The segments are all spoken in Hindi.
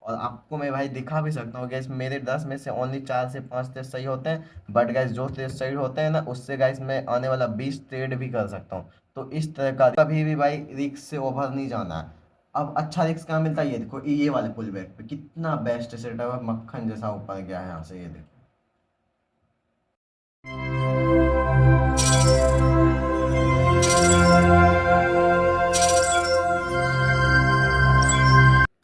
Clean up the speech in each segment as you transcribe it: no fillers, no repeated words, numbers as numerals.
और आपको मैं भाई दिखा भी सकता हूँ गैस, मेरे 10 में से ओनली 4 से 5 टेस्ट सही होते हैं, बट गैस जो टेस्ट सही होते हैं ना उससे गैस मैं आने वाला 20 ट्रेड भी कर सकता हूँ। तो इस तरह का कभी भी भाई रिस्क से ओवर नहीं जाना है। अब अच्छा रिस्क कहाँ मिलता है, ये देखो ये वाले पुल बैक पे कितना बेस्ट सेटअप है, मक्खन जैसा ऊपर गया है यहाँ से, ये देखो।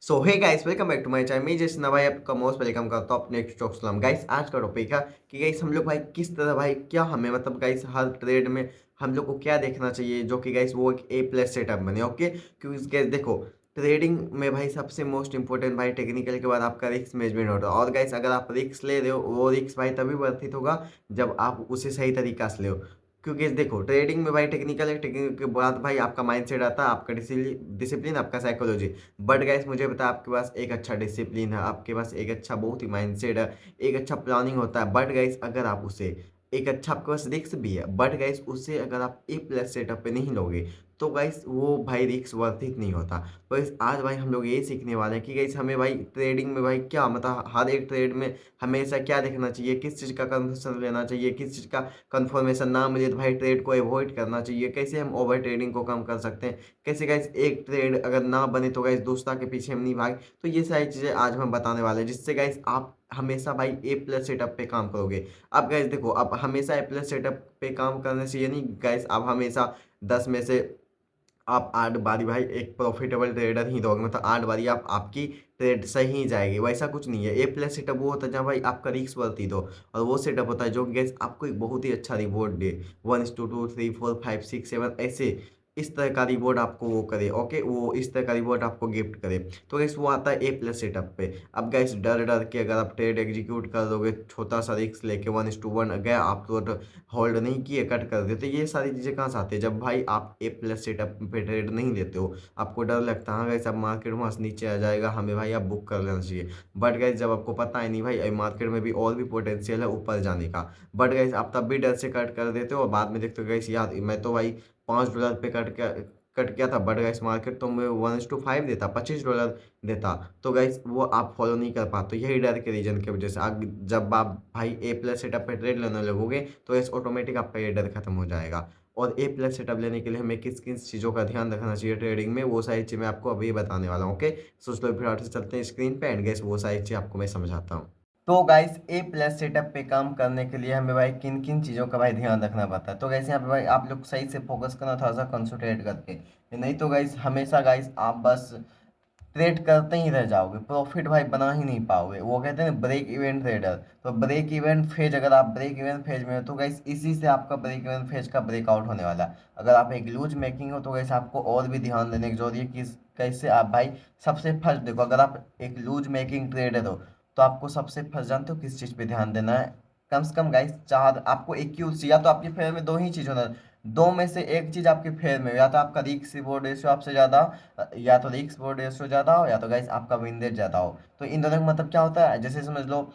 So hey guys, welcome back to my channel. मैं जैसे ना भाई आपका मोस्ट वेलकम करता हूँ अपने स्टॉक सलाम। गाइस आज का टॉपिक है कि गाइस हम लोग भाई किस तरह भाई क्या हमें मतलब गाइस हर ट्रेड में हम लोग को क्या देखना चाहिए जो कि गाइस वो एक ए प्लस सेटअप बने। ओके, क्योंकि गाइस देखो ट्रेडिंग में भाई सबसे मोस्ट इंपॉर्टेंट भाई टेक्निकल के बाद आपका रिस्क मैनेजमेंट होता है। और गाइस अगर आप रिस्क ले रहे हो वो रिस्क भाई तभी वर्थित होगा जब आप उसे सही तरीका से ले, क्योंकि देखो ट्रेडिंग में भाई टेक्निकल है, टेक्निकल के बाद भाई आपका माइंडसेट आता है, आपका डिसिप्लिन, आपका साइकोलॉजी। बट गाइस मुझे पता है आपके पास एक अच्छा डिसिप्लिन है, आपके पास एक अच्छा बहुत ही माइंडसेट है, एक अच्छा प्लानिंग होता है। बट गाइस अगर आप उसे एक अच्छा, आपके पास रिस्क भी है, बट गाइस उसे अगर आप ए प्लस सेटअप पे नहीं लोगे तो गाइस वो भाई रिस्क वर्थ इट नहीं होता। तो इस आज भाई हम लोग ये सीखने वाले हैं कि गाइस हमें भाई ट्रेडिंग में भाई क्या मतलब हर एक ट्रेड में हमेशा क्या देखना चाहिए, किस चीज़ का कंफर्मेशन लेना चाहिए, किस चीज़ का कंफर्मेशन ना मिले तो भाई ट्रेड को अवॉइड करना चाहिए, कैसे हम ओवर ट्रेडिंग को कम कर सकते हैं, कैसे गाइस एक ट्रेड अगर ना बने तो गाइस दूसरा के पीछे हम नहीं भाग। तो ये सारी चीज़ें आज हम बताने वाले हैं जिससे गाइस आप हमेशा भाई ए प्लस सेटअप पे काम करोगे। अब गाइस देखो, अब हमेशा ए प्लस सेटअप पे काम करने से ये नहीं गाइस आप हमेशा 10 में से आप 8 बारी भाई एक प्रॉफिटेबल ट्रेडर ही रहोगे, मतलब 8 बारी आप आपकी ट्रेड सही ही जाएगी, वैसा कुछ नहीं है। ए प्लस सेटअप वो होता है जहाँ भाई आपका रिस्क वर्ती दो, और वो सेटअप होता है जो गैस आपको एक बहुत ही अच्छा रिवॉर्ड दे, 1:2 3 4 5 6 7 ऐसे इस तरह का रिवॉर्ड आपको वो करे। ओके, वो इस तरह का रिवॉर्ड आपको गिफ्ट करे। तो गैस वो आता है ए प्लस सेटअप पे। अब गैस डर डर के अगर आप ट्रेड एग्जीक्यूट कर दोगे, छोटा सा रिस्क लेके 1:1 अगर आप तो होल्ड नहीं किए, कट कर देते, ये सारी चीज़ें कहाँ से आती है जब भाई आप ए प्लस सेटअप पे ट्रेड नहीं लेते हो। आपको डर लगता है हाँ गाइस अब मार्केट वहाँ से नीचे आ जाएगा, हमें भाई अब बुक कर लेना चाहिए। बट गाइस जब आपको पता है नहीं भाई मार्केट में भी और भी पोटेंशियल है ऊपर जाने का, बट गाइस आप तब भी डर से कट कर देते हो और बाद में देखते हो गाइस यार मैं तो भाई $5 पे कट किया था, बट गाइस मार्केट तो मैं 1:5 देता, $25 देता। तो गाइस वो आप फॉलो नहीं कर पाते, यही डर के रीजन की वजह से आप जब आप भाई ए प्लस सेटअप पे ट्रेड लेने लगोगे तो इस ऑटोमेटिक आपका ये डर खत्म हो जाएगा। और ए प्लस सेटअप लेने के लिए हमें किस किस चीज़ों का ध्यान रखना चाहिए ट्रेडिंग में, वो सारी चीज़ मैं आपको अभी बताने वाला हूँ। ओके, सो चलो फिर से चलते हैं स्क्रीन पे एंड गाइस वो सारी चीज़ आपको मैं समझाता हूँ। तो गाइस ए प्लस सेटअप पे काम करने के लिए हमें भाई किन किन चीज़ों का भाई ध्यान रखना पड़ता है। तो गाइस यहाँ पे भाई आप लोग सही से फोकस करना, थोड़ा सा कंसंट्रेट करके, नहीं तो गाइस हमेशा गाइस आप बस ट्रेड करते ही रह जाओगे, प्रॉफिट भाई बना ही नहीं पाओगे। वो कहते हैं ना ब्रेक इवेंट ट्रेडर, तो ब्रेक इवेंट फेज, अगर आप ब्रेक इवेंट फेज में हो तो गाइस इसी से आपका ब्रेक इवेंट फेज का ब्रेकआउट होने वाला है। अगर आप एक लूज मेकिंग हो तो गाइस आपको और भी ध्यान देने की जरूरत है कि कैसे आप भाई सबसे फर्स्ट देखो, अगर आप एक लूज मेकिंग ट्रेडर हो तो आपको सबसे फर्स्ट जानते हो किस चीज़ पे ध्यान देना है। कम से कम गाइस चार आपको एक्यूरेसी, या तो आपके फेवर में दो ही चीज़ होना, दो में से एक चीज़ आपके फेवर में हो, या तो आपका रिस्क रिवॉर्ड रेशियो आपसे ज़्यादा, या तो रिस्क रिवॉर्ड रेशियो ज़्यादा हो, या तो गाइस आपका विन रेट ज़्यादा हो। तो इन दोनों का मतलब क्या होता है, जैसे समझ लो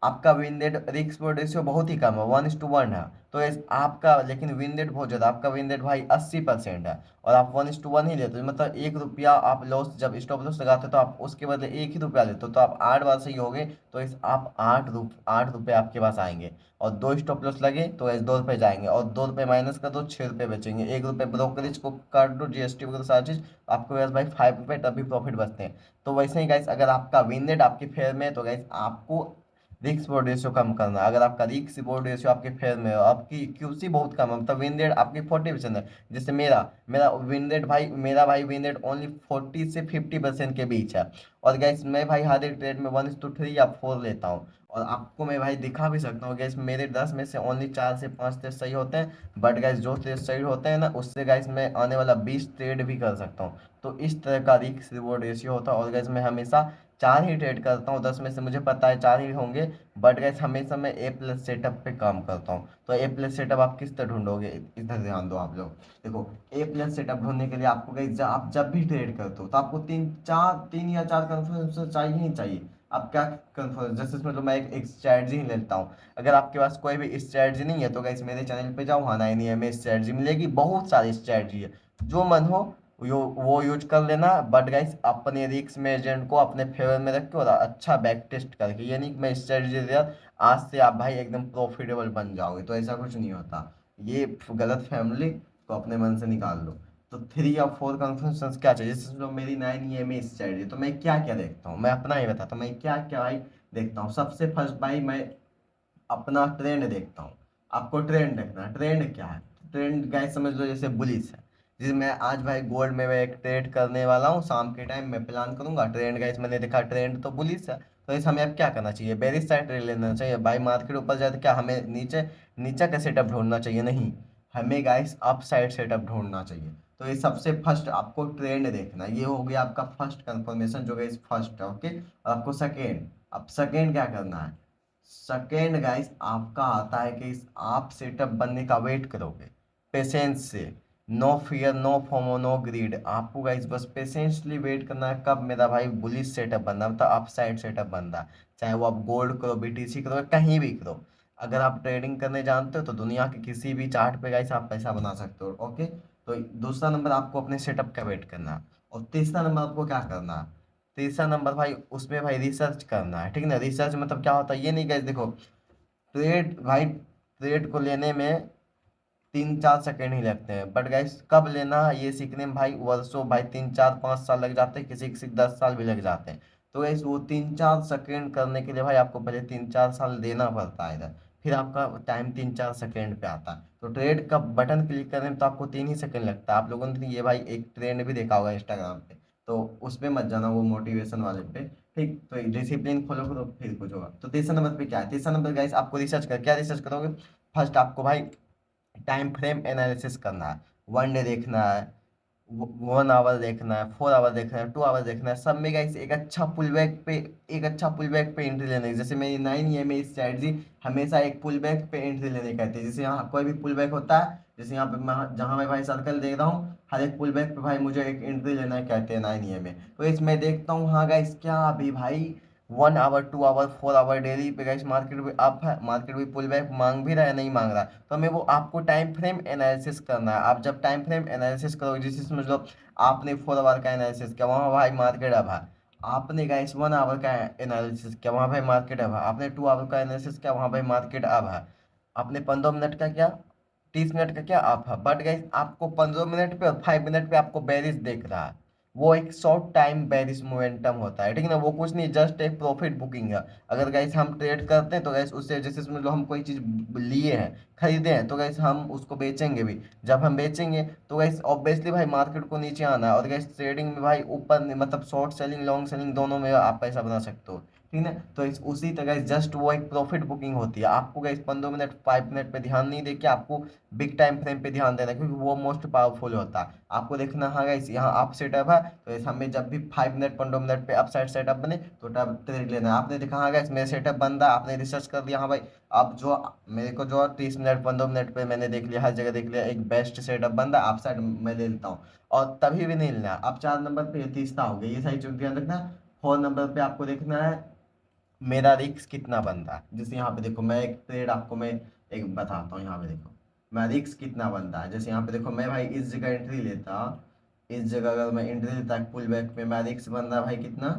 आपका win rate risk reward ratio बहुत ही कम है, 1:1 है, तो आपका लेकिन विन रेट बहुत ज़्यादा, आपका विन रेट भाई 80% है, और आप 1:1 ही लेते हो, मतलब 1 रुपया आप लॉस, जब स्टॉप लॉस लगाते हो तो आप उसके बदले 1 ही रुपया लेते हो, तो आप 8 बार सही हो गए तो इस आप 8 रुपये आपके पास आएंगे। और दो स्टॉप लॉस लगे तो ऐसे 2 रुपये जाएंगे, और 2 रुपये माइनस कर दो, 6 रुपये बचेंगे, 1 रुपये ब्रोकरेज को काट दो, जीएसटी वगैरह सारी चीज, आपके पास भाई 5 रुपये तभी प्रॉफिट बचते हैं। तो वैसे ही गाइस अगर आपका विन रेट आपके फेयर में है तो गाइस आपको रिस्क बोर्ड रेशियो कम करना है। अगर आपका रिस्क बोर्ड रेशियो आपके फेयर में हो, आपकी क्यूसी बहुत कम है, मतलब विन रेट आपकी 40% है, जैसे मेरा मेरा विन रेट भाई, मेरा भाई विन रेट ओनली 40 से 50% के बीच है। और गैस मैं भाई हर एक ट्रेड में 1:3 या 4 लेता हूँ, और आपको मैं भाई दिखा भी सकता हूँ गैस, मेरे 10 में से ओनली 4 से 5 टेस्ट सही होते हैं, बट गैस जो टेस्ट सही होते हैं ना उससे गैस मैं आने वाला 20 ट्रेड भी कर सकता हूँ। तो इस तरह का रिस्क रिवॉर्ड रेशियो होता है। और गैस मैं हमेशा 4 ही ट्रेड करता हूँ, 10 में से मुझे पता है 4 ही होंगे, बट गैस हमेशा मैं ए प्लस सेटअप पे काम करता हूँ। तो ए प्लस सेटअप आप किस तरह ढूंढोगे, इधर ध्यान दो आप लोग। देखो ए प्लस सेटअप ढूंढने के लिए आपको गैस आप जब भी ट्रेड करते हो तो आपको 3 या 4 कन्फर्मेशन चाहिए ही चाहिए। आप क्या कन्फर्म, जैसे इसमें तो मैं एक स्ट्रैटेजी ही लेता हूँ। अगर आपके पास कोई भी स्ट्रैटेजी नहीं है तो गाइस मेरे चैनल पे जाओ, हाँ 9 AM में स्ट्रैटेजी मिलेगी, बहुत सारी स्ट्रैटेजी है, जो मन हो वो यूज कर लेना, बट गाइस अपने रिस्क मैनेजमेंट को अपने फेवर में रख के और अच्छा बैक टेस्ट करके, ये नहीं कि मैं स्ट्रेटजी दिया आज से आप भाई एकदम प्रॉफिटेबल बन जाओगे, तो ऐसा कुछ नहीं होता। ये गलत फैमिली को अपने मन से निकाल दो। तो 3 या 4 कंफर्मेशन क्या चाहिए, जैसे समझो मेरी 9 EMA स्ट्रेटजी, तो मैं क्या क्या देखता हूँ, मैं अपना ही बताता हूँ मैं क्या क्या भाई देखता हूँ। सबसे फर्स्ट भाई मैं अपना ट्रेंड देखता हूँ। आपको ट्रेंड देखना है, ट्रेंड क्या है, ट्रेंड गाइस समझ लो जैसे बुलिस है। जैसे मैं आज भाई गोल्ड में मैं एक ट्रेड करने वाला हूँ, शाम के टाइम मैं प्लान करूंगा, ट्रेंड गाइस मैंने देखा ट्रेंड तो बुलिस है, तो इस हमें अब क्या करना चाहिए, बेरिश साइड ट्रेड लेना चाहिए भाई। मार्केट ऊपर जाए तो क्या हमें नीचे नीचे का सेटअप ढूंढना चाहिए, नहीं, हमें गाइस अप साइड सेटअप ढूंढना चाहिए। तो ये सबसे फर्स्ट आपको ट्रेंड देखना है, ये हो गया आपका फर्स्ट कंफर्मेशन जो गाइस फर्स्ट है, ओके। और आपको सेकेंड, अब सेकेंड क्या करना है, सेकेंड गाइस आपका आता है कि इस आप सेटअप बनने का वेट करोगे पेशेंस से। No fear no FOMO no greed, आपको गाइस बस पेशेंसली वेट करना है कब मेरा भाई बुलिश सेटअप बनना, मतलब अप साइड सेटअप बनना। चाहे वो आप गोल्ड करो, BTC करो, कहीं भी करो, अगर आप ट्रेडिंग करने जानते हो तो दुनिया के किसी भी चार्ट पे गाइस आप पैसा बना सकते हो, ओके। तो दूसरा नंबर आपको अपने सेटअप का वेट करना है। और तीसरा नंबर आपको क्या करना है, तीसरा नंबर भाई उसमें भाई रिसर्च करना है, ठीक है ना। रिसर्च मतलब क्या होता है, ये नहीं गाइस देखो, ट्रेड भाई ट्रेड को लेने में 3-4 सेकेंड ही लगते हैं, बट गाइस कब लेना है ये सीखने में भाई वर्षों, भाई 3-4-5 साल लग जाते हैं, किसी किसी 10 साल भी लग जाते हैं। तो गाइस वो 3-4 सेकेंड करने के लिए भाई आपको पहले 3-4 साल देना पड़ता है इधर, फिर आपका टाइम 3-4 सेकेंड पे आता है। तो ट्रेड का बटन क्लिक करने में तो आपको 3 ही सेकेंड लगता है। आप लोगों ने ये भाई एक ट्रेंड भी देखा होगा इंस्टाग्राम पे, तो उस पे मत जाना, वो मोटिवेशन वाले पे, ठीक। तो डिसिप्लिन फॉलो करो फिर कुछ होगा। तो तीसरा नंबर पे क्या है, तीसरा नंबर गाइस आपको रिसर्च कर, क्या रिसर्च करोगे, फर्स्ट आपको भाई टाइम फ्रेम एनालिसिस करना है। 1 डे देखना है, 1 आवर देखना है, 4 आवर देखना है, 2 आवर देखना है, सब में गाइस एक अच्छा पुल बैक पे, एक अच्छा पुल बैक पे एंट्री लेने की। जैसे मेरी 9 EMA स्ट्रैटेजी हमेशा एक पुल बैक पे एंट्री लेने कहती है। जैसे यहाँ कोई भी पुल बैक होता है, जैसे यहाँ पे मैं जहाँ मैं भाई सर्कल देख रहा हूँ, हर एक पुल बैक पे भाई मुझे एक एंट्री लेना है कहते हैं 9 EMA। तो इसमें देखता हूँ हाँ गाइस क्या अभी भाई 1 आवर 2 आवर 4 आवर डेली पे गाइस मार्केट भी अप है, मार्केट भी पुल बैक मांग भी रहा है नहीं मांग रहा, तो हमें वो आपको टाइम फ्रेम एनालिसिस करना है। आप जब टाइम फ्रेम एनालिसिस करोगे, जैसे समझ लो आपने 4 आवर का एनालिसिस किया, वहाँ भाई मार्केट अब है। आपने गाइस 1 आवर का एनालिसिस किया, वहाँ भाई मार्केट अब है। आपने 2 आवर का एनालिसिस किया, वहाँ भाई मार्केट अब है। आपने 15 मिनट का क्या, 30 मिनट का क्या आप है, बट गाइस आपको 15 मिनट पे और 5 मिनट पे आपको बेरिस देख रहा है। वो एक शॉर्ट टाइम बेरिस मोमेंटम होता है, ठीक है ना, वो कुछ नहीं, जस्ट एक प्रॉफिट बुकिंग है। अगर गाइस हम ट्रेड करते हैं तो गाइस उससे जैसे समझ लो हम कोई चीज लिए हैं, खरीदे हैं, तो गाइस हम उसको बेचेंगे भी। जब हम बेचेंगे तो गाइस ऑब्वियसली भाई मार्केट को नीचे आना है, और गाइस ट्रेडिंग में भाई ऊपर मतलब शॉर्ट सेलिंग लॉन्ग सेलिंग दोनों में आप पैसा बना सकते हो, ठीक है। तो इस उसी तरह जस्ट वो एक प्रॉफिट बुकिंग होती है। आपको गाइस 15 मिनट 5 मिनट पे ध्यान नहीं देके आपको बिग टाइम फ्रेम पे ध्यान देना है, क्योंकि वो मोस्ट पावरफुल होता है। आपको देखना हाँ गाइस यहाँ अप सेटअप है, तो इस हमें जब भी 5 मिनट 15 मिनट पे अप साइड सेटअप बने तो तब ट्रेड लेना है। आपने देखा हाँ गाइस मेरा सेटअप बन रहा है, आपने रिसर्च कर दिया हाँ भाई, अब जो मेरे को जो 30 मिनट 15 मिनट पे मैंने देख लिया, हर जगह देख लिया एक बेस्ट सेटअप बन रहा है, अप साइड मैं ले लेता हूँ। और तभी भी नहीं लेना। अब 4 नंबर पे तीसरा हो गया, ये सारी चीज ध्यान रखना। 4 नंबर पे आपको देखना है मेरा रिस्क कितना बन रहा है। जैसे यहाँ पे देखो मैं एक ट्रेड आपको मैं एक बताता हूँ, यहाँ पे देखो मैं रिस्क कितना बन रहा है। जैसे यहाँ पे देखो मैं भाई इस जगह एंट्री लेता, इस जगह अगर मैं एंट्री लेता पुल बैक पे, मैं रिस्क बन रहा है भाई कितना,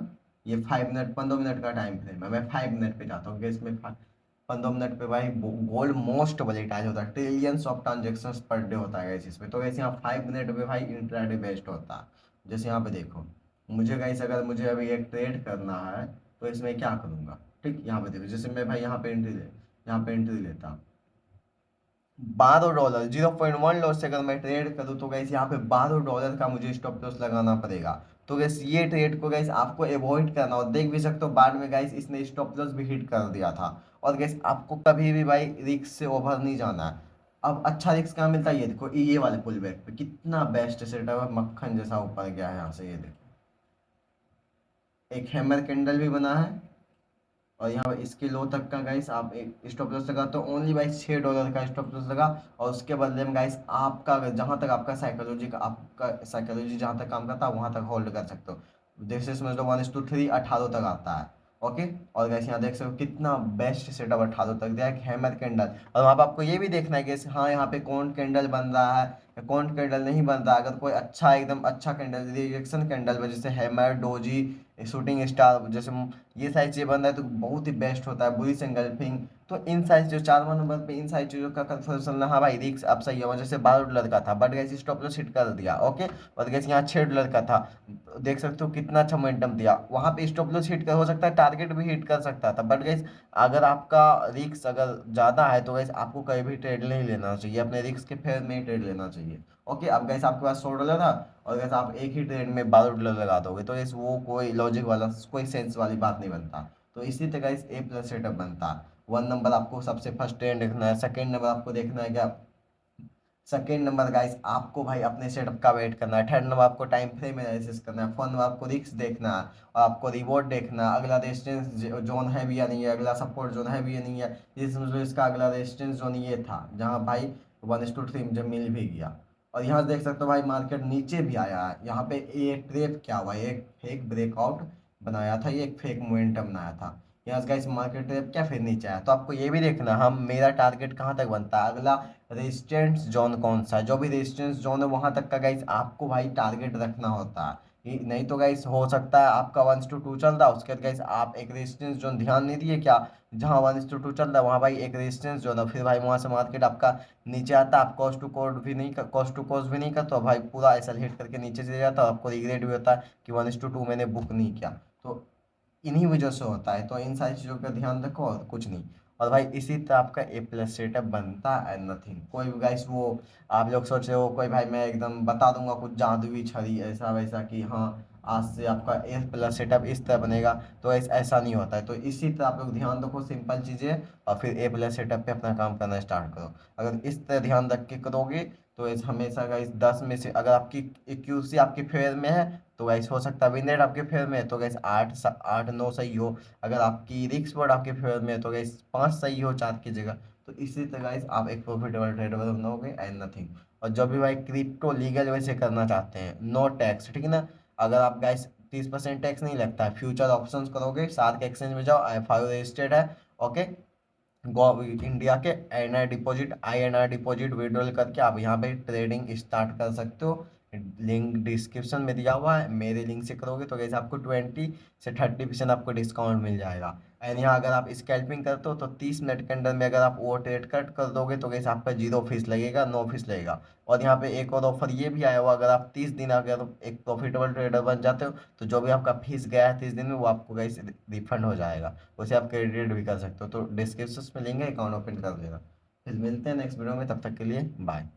ये 5 मिनट 15 मिनट का टाइम फ्रेम है, मैं 5 मिनट पे जाता हूँ कि इसमें 15 मिनट पे भाई गोल्ड मोस्ट वोलेटाइल होता है, trillions of transaction per day होता है गाइस इसमें। तो वैसे यहाँ 5 मिनट पे भाई इंट्राडे बेस्ट होता है। जैसे यहाँ पे देखो मुझे गाइस अगर मुझे अभी एक ट्रेड करना है तो इसमें क्या करूंगा, ठीक। यहाँ पे देखो जैसे मैं भाई यहाँ पे एंट्री लेता $12, 0.1 लॉस से अगर मैं ट्रेड करूँ तो गैस यहाँ पे $12 का मुझे स्टॉप लॉस लगाना पड़ेगा। तो गैस ये ट्रेड को गैस आपको अवॉइड करना, और देख भी सकते हो बाद में गैस इसने स्टॉप लॉस भी हिट कर दिया था। और गैस आपको कभी भी भाई रिस्क से ओवर नहीं जाना है। अब अच्छा रिस्क कहाँ मिलता है, ये देखो ये वाले पुल बैक पे कितना बेस्ट सेटअप है, मक्खन जैसा ऊपर गया है यहाँ से, ये देखो एक हैमर कैंडल भी बना है। और यहाँ पे इसके लो तक का गाइस आप एक स्टॉप लॉस लगा तो ओनली भाई $6 का स्टॉप लॉस लगा। और उसके बदले में गाइस आपका जहाँ तक आपका साइकोलॉजी जहाँ तक काम करता है वहाँ तक होल्ड कर सकते हो। जैसे समझ लो 1:3 18 तक आता है, ओके। और गाइस यहाँ देख सकते हो कितना बेस्ट सेटअप 18 तक दिया है, हैमर कैंडल। और वहाँ पे आपको ये भी देखना है कि हाँ यहाँ पे कौन कैंडल बन रहा है, काउंट कैंडल नहीं बनता। अगर कोई अच्छा एकदम अच्छा कैंडल रिएक्शन कैंडल में जैसे हैमर डोजी शूटिंग स्टार जैसे ये सारी चीज़ें बन रहा है तो बहुत ही बेस्ट होता है। बुलिश एंगल्फिंग, तो इन सारी जो 4 नंबर पे इन सारी चीज़ों का कंफर्मेशन, हाँ भाई रिक्स अब सही है। जैसे $12 का था but gas stop loss hit कर दिया, ओके। और गैस यहाँ $6 का था, देख सकते हो कितना अच्छा मोमेंटम दिया। वहां पे स्टॉप लॉस हिट कर हो सकता है, टारगेट भी हिट कर सकता था, बट गैस अगर आपका रिस्क अगर ज़्यादा है तो गैस आपको कहीं भी ट्रेड नहीं लेना चाहिए, अपने रिस्क के फेयर में ही ट्रेड लेना चाहिए। ओके, अब गैस आपके पास $100 था और गैस आप एक ही ट्रेड में $12 लगा दोगे तो गैस वो कोई लॉजिक वाला कोई सेंस वाली बात नहीं बनता। तो इसी तरह इस ए प्लस सेटअप बनता है। 1 नंबर आपको सबसे फर्स्ट ट्रेंड देखना है। सेकेंड नंबर आपको देखना है क्या, सेकेंड नंबर गाइस आपको भाई अपने सेटअप का वेट करना है। थर्ड नंबर आपको टाइम फ्रेम एनालिसिस करना है। फोर्थ नंबर आपको रिस्क देखना है और आपको रिवॉर्ड देखना है, अगला रेजिस्टेंस जोन है भी या नहीं है, अगला सपोर्ट जोन है भी या नहीं है। ये समझ लो इसका अगला रेजिस्टेंस जोन ये था जहाँ भाई 1:3 मुझे मिल भी गया। और यहाँ से देख सकते हो भाई मार्केट नीचे भी आया है। यहाँ पे ये ट्रेप क्या हुआ, एक फेक ब्रेकआउट बनाया था, ये एक फेक मोमेंटम बनाया था। यहाँ से गाइस मार्केट ट्रेप क्या फिर नीचे आया। तो आपको ये भी देखना हम मेरा टारगेट कहाँ तक बनता है, अगला रेजिस्टेंस जोन कौन सा है। जो भी रेजिस्टेंस जोन है वहां तक का गाइस आपको भाई टारगेट रखना होता है। नहीं तो गाइस हो सकता है आपका 1:2 चल रहा है, उसके बाद गाइस आप एक रेजिस्टेंस जोन ध्यान नहीं दिए क्या, जहां 1:2 चल रहा है वहां भाई एक रेजिस्टेंस जोन है, फिर भाई वहां से मार्केट आपका नीचे आता है। आप कॉस्ट टू कॉस्ट भी नहीं करते हो भाई, पूरा ऐसा हिट करके नीचे चले जाता है, आपको रिग्रेट भी होता है कि 1:2 मैंने बुक नहीं किया। तो इन्हीं वजह से होता है। तो इन सारी चीज़ों का ध्यान रखो और कुछ नहीं। और भाई इसी तरह आपका ए प्लस सेटअप बनता है एंड नथिंग। कोई भी गाइस वो आप लोग सोच रहे हो कोई भाई मैं एकदम बता दूंगा कुछ जादुई छड़ी ऐसा वैसा कि हाँ आज से आपका ए प्लस सेटअप इस तरह बनेगा, तो ऐसा नहीं होता है। तो इसी तरह आप लोग ध्यान रखो सिंपल चीज़ें और फिर ए प्लस सेटअप पे अपना काम करना स्टार्ट करो। अगर इस तरह ध्यान रख के करोगे तो इस हमेशा गाइस 10 में से अगर आपकी एक्यूरेसी आपके फेवर में है तो गैस हो सकता है विन रेट आपके फेवर में है तो गैस 8 9 सही हो। अगर आपकी रिस्क वर्ड आपके फेवर में है तो गैस 5 सही हो 4 की जगह। तो इसी तरह गैस आप एक प्रॉफिटेबल ट्रेडर बनोगे एंड नथिंग। और जो भी भाई क्रिप्टो लीगल वैसे करना चाहते हैं नो टैक्स, ठीक है ना। अगर आप गैस 30% टैक्स नहीं लगता है, फ्यूचर ऑप्शंस करोगे सार्क एक्सचेंज में जाओ, IFIO रजिस्टर्ड है, ओके। इंडिया के INR डिपॉजिट विड्रॉल करके आप यहाँ पे ट्रेडिंग स्टार्ट कर सकते हो। लिंक डिस्क्रिप्शन में दिया हुआ है, मेरे लिंक से करोगे तो कैसे आपको 20 से 30% आपको डिस्काउंट मिल जाएगा। एंड यहाँ अगर आप स्कैल्पिंग करते हो तो 30 मिनट के अंदर में अगर आप वो ट्रेड कट कर दोगे तो कैसे आपका 0 फीस लगेगा, 9 फीस लगेगा। और यहाँ पे एक और ऑफर ये भी आया हुआ, अगर आप 30 दिन अगर एक प्रॉफिटेबल ट्रेडर बन जाते हो तो जो भी आपका फीस गया है 30 दिन में वो आपको गाइस रिफंड हो जाएगा। उसे आप क्रेडिट भी कर सकते हो। तो डिस्क्रिप्शन में लिंक है, अकाउंट ओपन कर देना। फिर मिलते हैं नेक्स्ट वीडियो में, तब तक के लिए बाय।